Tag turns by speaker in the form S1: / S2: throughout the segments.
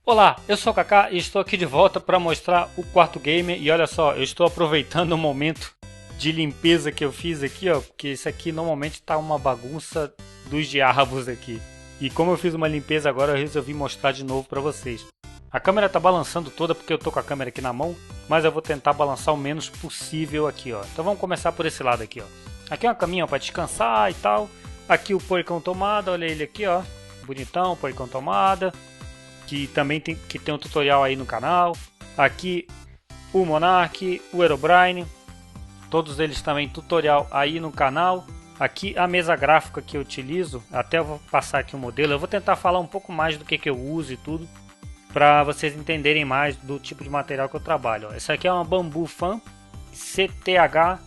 S1: Olá, eu sou o Kaká e estou aqui de volta para mostrar o quarto gamer. E olha só, eu estou aproveitando o momento de limpeza que eu fiz aqui, ó, porque isso aqui normalmente está uma bagunça dos diabos aqui. E como eu fiz uma limpeza agora, eu resolvi mostrar de novo para vocês. A câmera está balançando toda porque eu tô com a câmera aqui na mão, mas eu vou tentar balançar o menos possível aqui, ó. Então vamos começar por esse lado aqui, ó. Aqui é uma caminha para descansar e tal. Aqui o porcão tomada, olha ele aqui, ó. Bonitão, porcão tomada. Que também tem um tutorial aí no canal. Aqui o Monark, o Herobrine, todos eles também tutorial aí no canal. Aqui a mesa gráfica que eu utilizo, até eu vou passar aqui o modelo. Eu vou tentar falar um pouco mais do que eu uso e tudo, para vocês entenderem mais do tipo de material que eu trabalho. Essa aqui é uma Bambu Fan CTH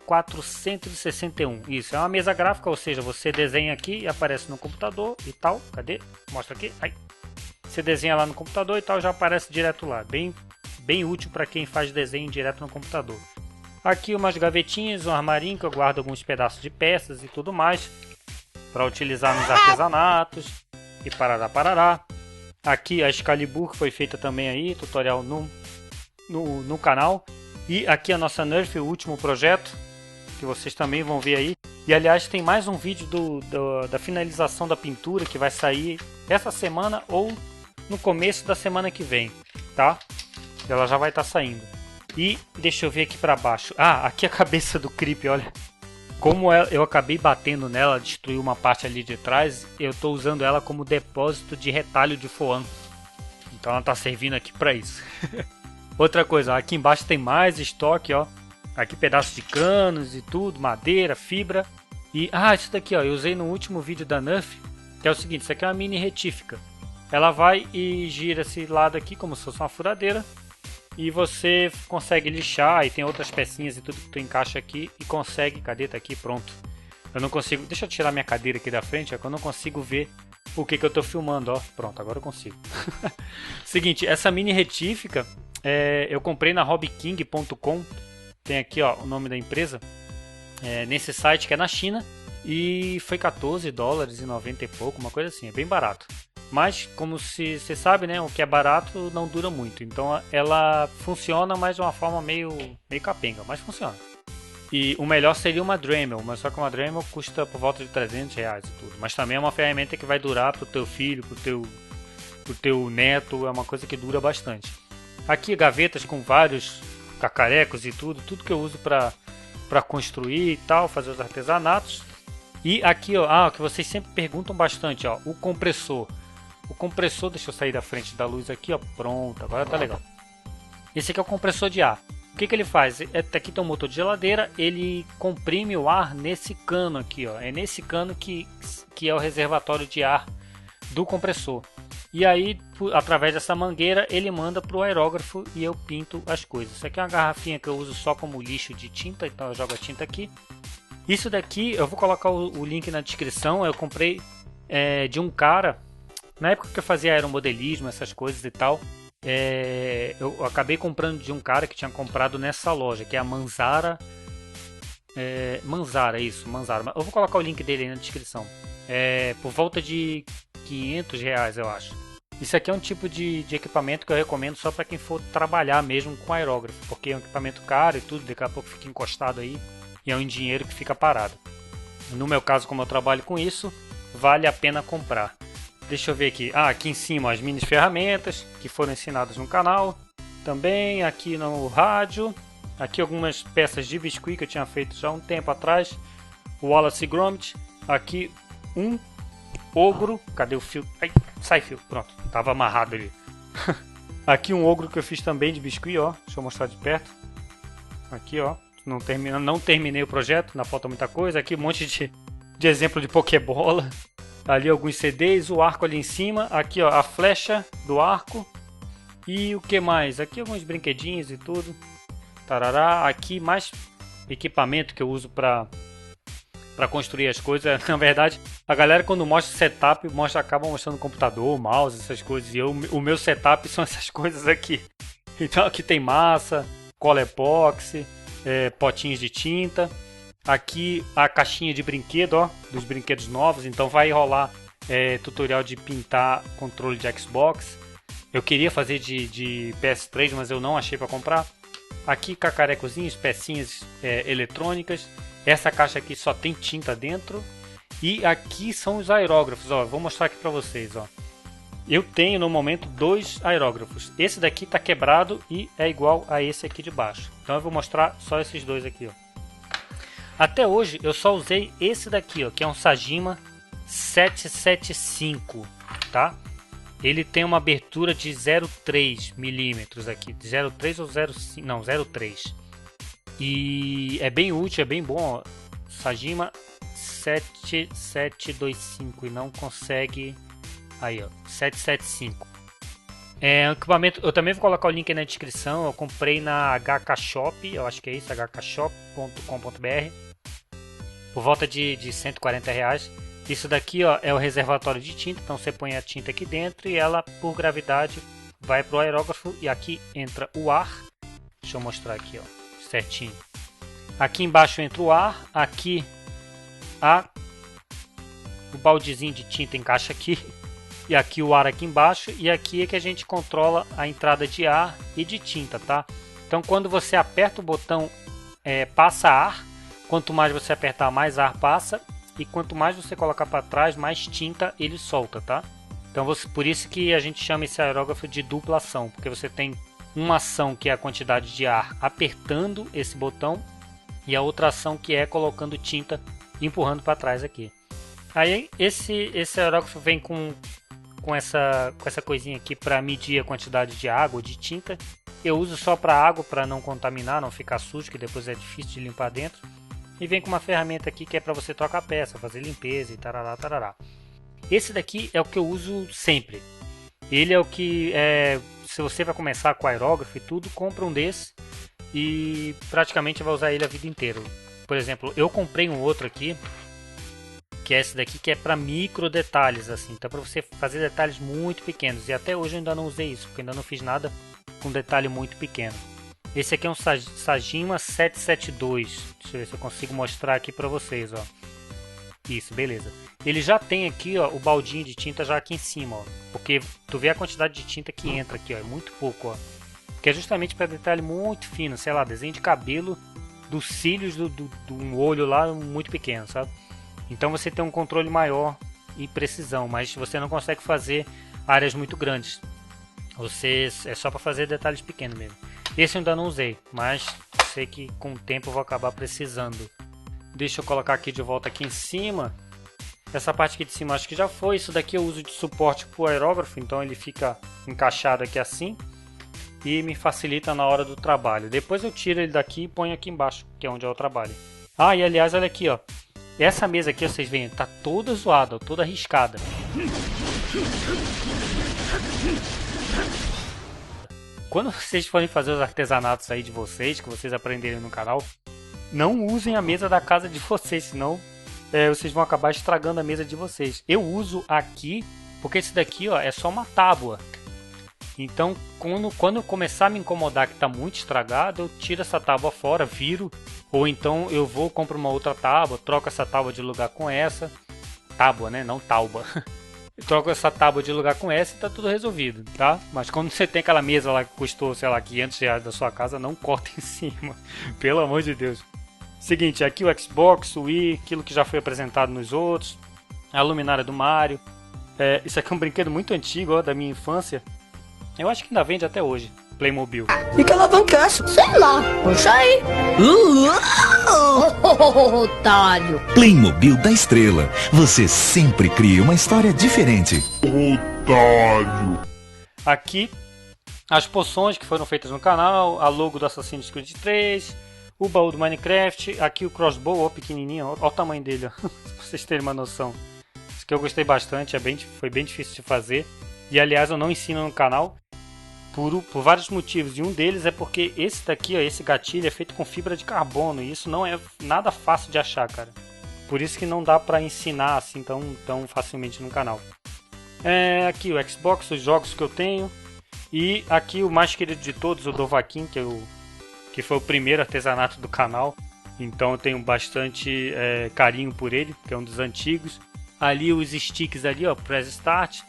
S1: 461. Isso, é uma mesa gráfica, ou seja, você desenha aqui e aparece no computador e tal. Cadê? Mostra aqui. Aí. Você desenha lá no computador e tal, já aparece direto lá. Bem útil para quem faz desenho direto no computador. Aqui umas gavetinhas, um armarinho que eu guardo alguns pedaços de peças e tudo mais. Para utilizar nos artesanatos e parará. Aqui a Excalibur que foi feita também aí, tutorial no canal. E aqui a nossa Nerf, o último projeto, que vocês também vão ver aí. E aliás tem mais um vídeo da finalização da pintura que vai sair essa semana ou no começo da semana que vem, tá? Ela já vai estar saindo. E deixa eu ver aqui para baixo. Ah, aqui a cabeça do Creep, olha. Como eu acabei batendo nela, destruiu uma parte ali de trás, eu estou usando ela como depósito de retalho de foam. Então ela está servindo aqui para isso. Outra coisa, aqui embaixo tem mais estoque, ó. Aqui pedaços de canos e tudo, madeira, fibra. E, isso daqui, ó, eu usei no último vídeo da Nerf, que é o seguinte, isso aqui é uma mini retífica. Ela vai e gira esse lado aqui como se fosse uma furadeira. E você consegue lixar, e tem outras pecinhas e tudo que tu encaixa aqui e consegue... Cadê? Tá aqui, pronto. Eu não consigo... Deixa eu tirar minha cadeira aqui da frente, é que eu não consigo ver o que eu tô filmando, ó. Pronto, agora eu consigo. Seguinte, essa mini retífica, eu comprei na hobbyking.com. Tem aqui, ó, o nome da empresa. Nesse site que é na China. E foi $14,90 e pouco, uma coisa assim, é bem barato. Mas, como você sabe, né, o que é barato não dura muito. Então ela funciona, mas de uma forma meio capenga, mas funciona. E o melhor seria uma Dremel, mas só que uma Dremel custa por volta de R$300 e tudo. Mas também é uma ferramenta que vai durar pro teu filho, pro teu neto, é uma coisa que dura bastante. Aqui gavetas com vários cacarecos e tudo que eu uso para construir e tal, fazer os artesanatos. E aqui, ó, que vocês sempre perguntam bastante, ó, o compressor. O compressor, deixa eu sair da frente da luz aqui, ó, pronto, agora tá legal. Esse aqui é o compressor de ar. O que ele faz? Aqui tem um motor de geladeira, ele comprime o ar nesse cano aqui, ó. É nesse cano que é o reservatório de ar do compressor. E aí, através dessa mangueira, ele manda para o aerógrafo e eu pinto as coisas. Isso aqui é uma garrafinha que eu uso só como lixo de tinta, então eu jogo a tinta aqui. Isso daqui, eu vou colocar o link na descrição, eu comprei de um cara, na época que eu fazia aeromodelismo, essas coisas e tal, eu acabei comprando de um cara que tinha comprado nessa loja, que é a Manzara. Manzara. Eu vou colocar o link dele aí na descrição. Por volta de R$500, eu acho. Isso aqui é um tipo de equipamento que eu recomendo só para quem for trabalhar mesmo com aerógrafo, porque é um equipamento caro e tudo, daqui a pouco fica encostado aí. E é um dinheiro que fica parado. No meu caso, como eu trabalho com isso, vale a pena comprar. Deixa eu ver aqui. Aqui em cima as mini ferramentas que foram ensinadas no canal. Também aqui no rádio. Aqui algumas peças de biscuit que eu tinha feito já há um tempo atrás. O Wallace Gromit. Aqui um ogro. Cadê o fio? Ai, sai fio. Pronto, estava amarrado ali. Aqui um ogro que eu fiz também de biscuit, ó. Deixa eu mostrar de perto. Aqui, ó. Não terminei o projeto, ainda falta muita coisa. Aqui um monte de exemplo de Pokébola. Ali alguns CDs, o arco ali em cima. Aqui, ó, a flecha do arco. E o que mais? Aqui alguns brinquedinhos e tudo. Tarará. Aqui mais equipamento que eu uso para construir as coisas. Na verdade, a galera quando mostra setup, acaba mostrando computador, mouse, essas coisas. E o meu setup são essas coisas aqui. Então aqui tem massa, cola epóxi. Potinhos de tinta. Aqui a caixinha de brinquedo, ó, dos brinquedos novos. Então vai rolar tutorial de pintar controle de Xbox. Eu queria fazer de PS3, mas eu não achei para comprar. Aqui cacarecozinhos, pecinhas eletrônicas. Essa caixa aqui só tem tinta dentro. E aqui são os aerógrafos, ó. Vou mostrar aqui para vocês, ó. Eu tenho no momento 2 aerógrafos. Esse daqui está quebrado e é igual a esse aqui de baixo. Então eu vou mostrar só esses dois aqui, ó. Até hoje eu só usei esse daqui, ó, que é um Sajima 775, tá? Ele tem uma abertura de 0,3 milímetros aqui, de 0,3 ou 0,5, não, 0,3. E é bem útil, é bem bom, ó. Sajima 7725 e não consegue. Aí, ó, 775. É um equipamento. Eu também vou colocar o link aí na descrição. Eu comprei na HK Shop, eu acho que é isso, hkshop.com.br, por volta de R$140. Isso daqui, ó, é o reservatório de tinta. Então você põe a tinta aqui dentro e ela, por gravidade, vai para o aerógrafo e aqui entra o ar. Deixa eu mostrar aqui, ó, certinho. Aqui embaixo entra o ar. Aqui o baldezinho de tinta encaixa aqui. E aqui o ar aqui embaixo. E aqui é que a gente controla a entrada de ar e de tinta, tá? Então quando você aperta o botão, passa ar. Quanto mais você apertar, mais ar passa. E quanto mais você colocar para trás, mais tinta ele solta, tá? Então por isso que a gente chama esse aerógrafo de dupla ação. Porque você tem uma ação que é a quantidade de ar apertando esse botão. E a outra ação que é colocando tinta e empurrando para trás aqui. Aí esse aerógrafo vem com essa coisinha aqui para medir a quantidade de água ou de tinta. Eu uso só para água, para não contaminar, não ficar sujo, que depois é difícil de limpar dentro. E vem com uma ferramenta aqui que é para você trocar peça, fazer limpeza e tarará, tarará. Esse daqui é o que eu uso sempre. Ele é o que, se você vai começar com aerógrafo e tudo, compra um desse e praticamente vai usar ele a vida inteira. Por exemplo, eu comprei um outro aqui, que é esse daqui, que é para micro detalhes, assim. Então para você fazer detalhes muito pequenos. E até hoje eu ainda não usei isso, porque ainda não fiz nada com detalhe muito pequeno. Esse aqui é um Sajima 772. Deixa eu ver se eu consigo mostrar aqui para vocês, ó. Isso, beleza. Ele já tem aqui, ó, o baldinho de tinta já aqui em cima, ó. Porque tu vê a quantidade de tinta que entra aqui, ó. É muito pouco, ó. Que é justamente para detalhe muito fino, sei lá, desenho de cabelo dos cílios do olho lá muito pequeno, sabe? Então você tem um controle maior e precisão, mas você não consegue fazer áreas muito grandes. É só para fazer detalhes pequenos mesmo. Esse eu ainda não usei, mas sei que com o tempo eu vou acabar precisando. Deixa eu colocar aqui de volta aqui em cima. Essa parte aqui de cima acho que já foi. Isso daqui eu uso de suporte para o aerógrafo, então ele fica encaixado aqui assim. E me facilita na hora do trabalho. Depois eu tiro ele daqui e ponho aqui embaixo, que é onde é o trabalho. Ah, e aliás, olha aqui, ó. Essa mesa aqui, vocês veem, tá toda zoada, ó, toda arriscada. Quando vocês forem fazer os artesanatos aí de vocês, que vocês aprenderem no canal, não usem a mesa da casa de vocês, senão vocês vão acabar estragando a mesa de vocês. Eu uso aqui, porque esse daqui, ó, é só uma tábua. Então, quando eu começar a me incomodar que está muito estragado, eu tiro essa tábua fora, viro. Ou então eu vou, compro uma outra tábua, troco essa tábua de lugar com essa. Tábua, né? Não tauba. Eu troco essa tábua de lugar com essa e tá tudo resolvido, tá? Mas quando você tem aquela mesa lá que custou, sei lá, R$500 da sua casa, não corta em cima. Pelo amor de Deus. Seguinte, aqui o Xbox, o Wii, aquilo que já foi apresentado nos outros. A luminária do Mario. Isso aqui é um brinquedo muito antigo, ó, da minha infância. Eu acho que ainda vende até hoje, Playmobil.
S2: E que alavanca é essa? Sei lá, puxa aí. Otário.
S3: Playmobil da Estrela. Você sempre cria uma história diferente.
S4: Otário.
S1: Aqui, as poções que foram feitas no canal, a logo do Assassin's Creed 3, o baú do Minecraft, aqui o crossbow, ó, pequenininho, ó o tamanho dele, ó, pra vocês terem uma noção. Isso que eu gostei bastante, foi bem difícil de fazer. E aliás, eu não ensino no canal. Por vários motivos, e um deles é porque esse daqui, ó, esse gatilho é feito com fibra de carbono, e isso não é nada fácil de achar, cara. Por isso que não dá pra ensinar assim tão facilmente no canal. Aqui o Xbox, os jogos que eu tenho, e aqui o mais querido de todos, o Dovahkiin, que foi o primeiro artesanato do canal, então eu tenho bastante carinho por ele, que é um dos antigos. Ali os sticks ali, ó, Press Start.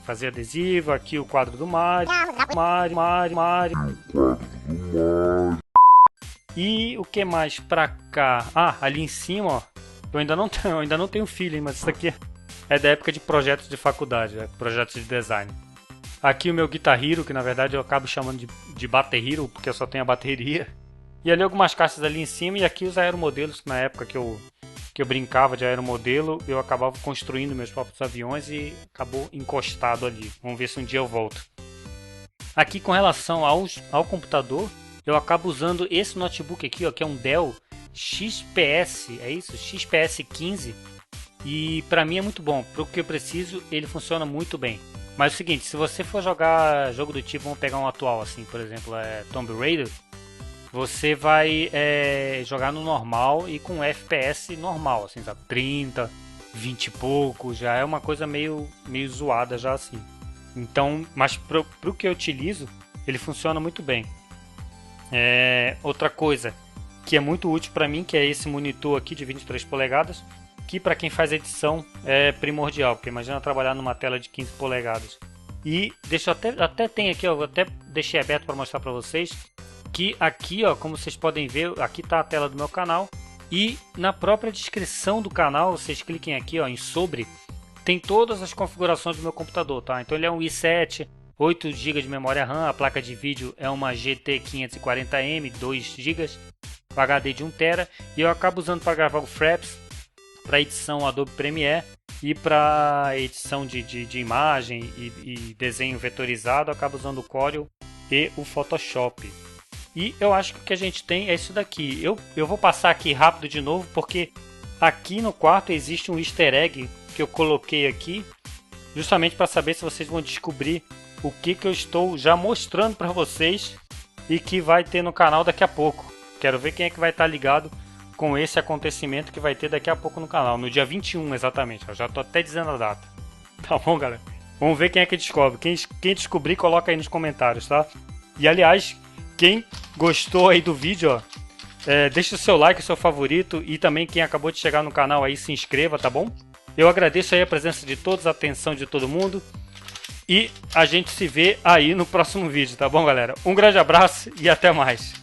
S1: fazer adesivo. Aqui o quadro do Mario. Mario. E o que mais pra cá? Ah, ali em cima, ó. Eu ainda não tenho feeling, mas isso aqui é da época de projetos de faculdade, projetos de design. Aqui o meu Guitar Hero, que na verdade eu acabo chamando de Bater Hero, porque eu só tenho a bateria. E ali algumas caixas ali em cima, e aqui os aeromodelos, na época que eu brincava de aeromodelo, eu acabava construindo meus próprios aviões e acabou encostado ali. Vamos ver se um dia eu volto. Aqui com relação ao computador, eu acabo usando esse notebook aqui, ó, que é um Dell XPS, é isso? XPS 15. E pra mim é muito bom, pro que eu preciso ele funciona muito bem. Mas é o seguinte, se você for jogar jogo do tipo, vamos pegar um atual assim, por exemplo, Tomb Raider, você vai jogar no normal e com FPS normal, assim, sabe? 30, 20 e pouco, já é uma coisa meio zoada já assim. Então, mas pro que eu utilizo, ele funciona muito bem. Outra coisa que é muito útil para mim, que é esse monitor aqui de 23 polegadas, que para quem faz edição é primordial, porque imagina trabalhar numa tela de 15 polegadas. E deixa eu até tem aqui, ó, eu até deixei aberto para mostrar para vocês, que aqui, ó, como vocês podem ver, aqui está a tela do meu canal, e na própria descrição do canal, vocês cliquem aqui, ó, em sobre, tem todas as configurações do meu computador, tá? Então ele é um i7, 8 GB de memória RAM, a placa de vídeo é uma GT 540M, 2 GB, o HD de 1 TB, e eu acabo usando para gravar o Fraps, para edição Adobe Premiere, e para edição de imagem e desenho vetorizado, eu acabo usando o Corel e o Photoshop. E eu acho que o que a gente tem é isso daqui. Eu vou passar aqui rápido de novo, porque aqui no quarto existe um easter egg que eu coloquei aqui, justamente para saber se vocês vão descobrir o que eu estou já mostrando para vocês e que vai ter no canal daqui a pouco. Quero ver quem é que vai estar ligado com esse acontecimento que vai ter daqui a pouco no canal, no dia 21 exatamente. Eu já estou até dizendo a data. Tá bom, galera? Vamos ver quem é que descobre. Quem descobrir, coloca aí nos comentários, tá? E aliás, quem gostou aí do vídeo, ó, deixa o seu like, o seu favorito, e também quem acabou de chegar no canal aí, se inscreva, tá bom? Eu agradeço aí a presença de todos, a atenção de todo mundo, e a gente se vê aí no próximo vídeo, tá bom, galera? Um grande abraço e até mais!